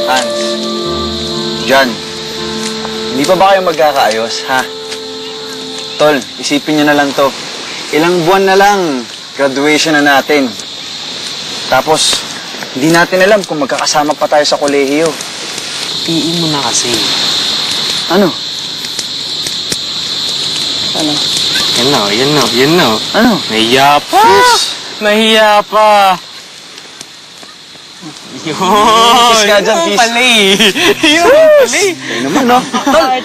Hans, John, hindi pa ba kayo magkakaayos, ha? Tol, isipin nyo na lang to. Ilang buwan na lang, graduation na natin. Tapos, hindi natin alam kung magkakasama pa tayo sa kolehiyo. Tiin mo na kasi. Ano? Ano? Yan na. Ano? Nahiya pa! Nahiya pa! Yun! Kiss ka dyan, kiss. Yun pala eh! Ayun naman, no?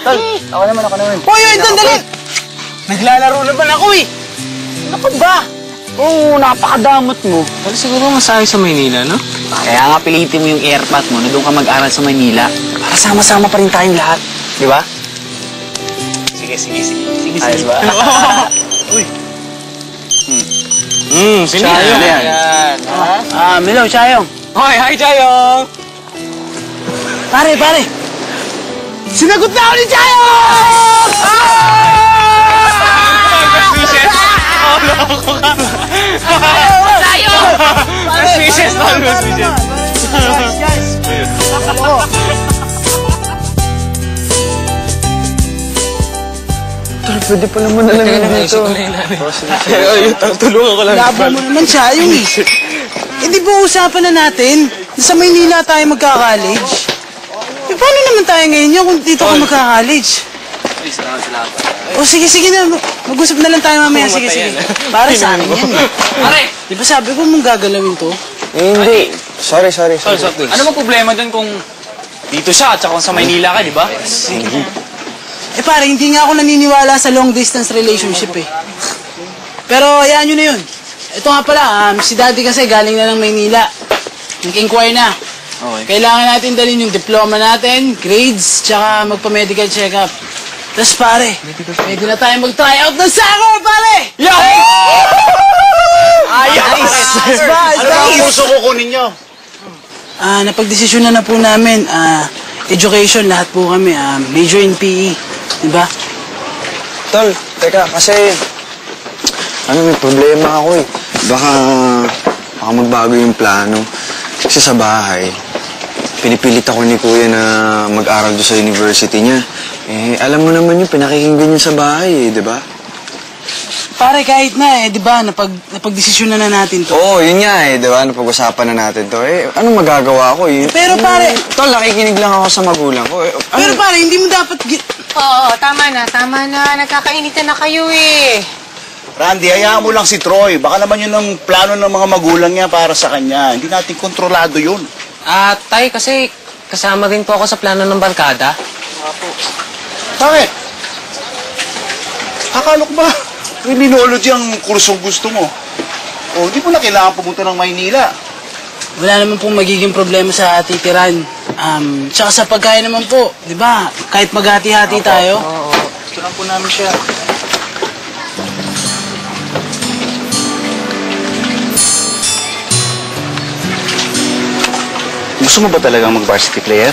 Tol! Ako naman. Hoy, dali! Naglalaro naman ako eh! Ano ba? Oo, napakadamot mo. Pero siguro masayang sa Maynila, no? Kaya nga pilitin mo yung airpot mo na doon ka mag-aral sa Manila para sama-sama pa rin tayong lahat. Di ba? Sige. Ayos ba? Uy! Sino Chayong. yan? Milaw, Chayong. Hoy, hi Chayong! Pare! Sinagot na ako ni Chayong! Chayong! Suspicious! Guys! Tol, pwede pa naman na lang dito. Tulungan ko lang. Labo mo naman siya, yung di ba usapan na natin? Sa Maynila tayo magka-college. Paano naman tayo ngayon yun kung dito ka magka-college? O sige na, mag-usap na lang tayo mamaya. Sige. Para sa akin yan eh. Pare! Di ba sabi ko mong gagalawin to? Hindi. Sorry. Ano bang problema dun kung dito siya at saka sa Maynila ka, di ba? Pare, hindi nga ako naniniwala sa long distance relationship eh. Pero hayaan nyo na yun. Ito nga pala, si Daddy kasi galing na ng Maynila. Nag-inquire na. Okay. Kailangan natin dalhin yung diploma natin, grades, tsaka magpa-medical check-up. Tapos pare, pwede na tayo mag-try out ng soccer, pare! Ayos! Ano ang puso kukunin nyo? Napag-desisyon na po namin. Education, lahat po kami. Major in PE. Diba? Tol, teka, kasi may problema ako eh. Baka magbago yung plano. Kasi sa bahay, pinipilit ako ni Kuya na mag-aral doon sa university niya. Alam mo naman yung pinakikinggan niya sa bahay eh, di ba? Pare, kahit na di ba, napag-desisyon na natin to. Oo, yun nga eh, di ba? Napag-usapan na natin to. Anong magagawa ko eh? Pero pare... Tol, nakikinig lang ako sa magulang ko. Pero pare, hindi mo dapat... Oo, tama na. Nagkakainitan na kayo eh. Randy, hayaan mo lang si Troy. Baka naman yun ang plano ng mga magulang niya para sa kanya. Hindi natin kontrolado yun. Tay, kasi kasama rin po ako sa plano ng barkada. Bakit? Akala ko ba criminology ang kursong gusto mo? O, di mo na kailangan pumunta ng Maynila. Wala naman pong magiging problema sa titiran. Tsaka sa pagkain naman po, di ba? Kahit maghati-hati tayo. Tulang po namin siya. Gusto mo ba talagang mag-varsity player?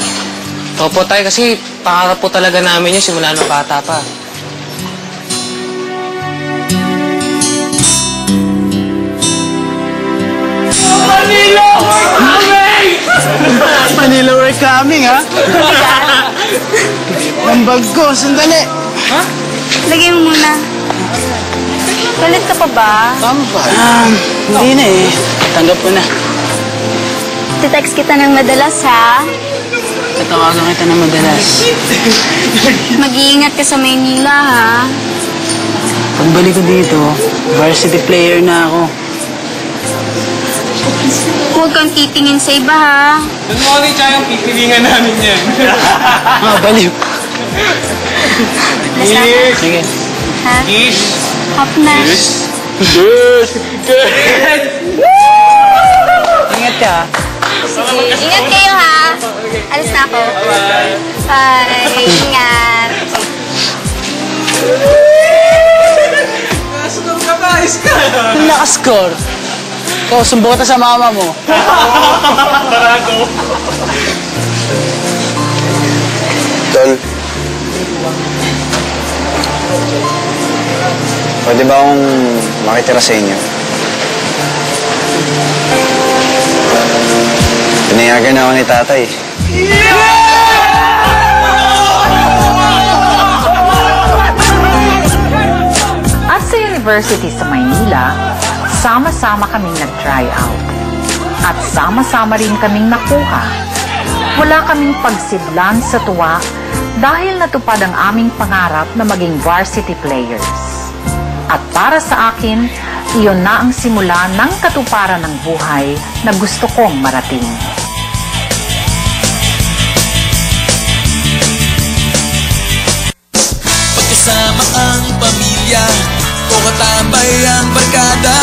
Opo, Tay, kasi pangarap po talaga namin yun simula nung bata pa. Manila, we're coming, ha? Ang bag ko, sandali. Lagay mo muna. Galit ka pa ba? Tama ba? Hindi na eh. Tanggap ko na. Titext kita ng madalas, ha? Tatawagan kita na madalas. Mag-iingat ka sa Maynila, ha? Pagbalik ko dito, varsity player na ako. Huwag kang titingin sa iba, ha? Good morning, Chayong. Pipilingan namin yan. Baliw. Basta, Sige. ha? Ish! Hop na. Ingat ka. Sige. Ingat kayo, ha? Alis na ako. Bye. Ingat. Ang nakascore. Ikaw, sumbong kita sa mama mo. Tol, pwede ba akong makitira sa inyo? Pinayagan ako ni tatay. At sa University sa Maynila, sama-sama kaming nag-try out. At sama-sama rin kaming nakuha. Wala kaming pagsidlan sa tuwa dahil natupad ang aming pangarap na maging varsity players. At para sa akin, iyon na ang simula ng katuparan ng buhay na gusto kong marating. Pagkasama ang pamilya o katambay ang barkada,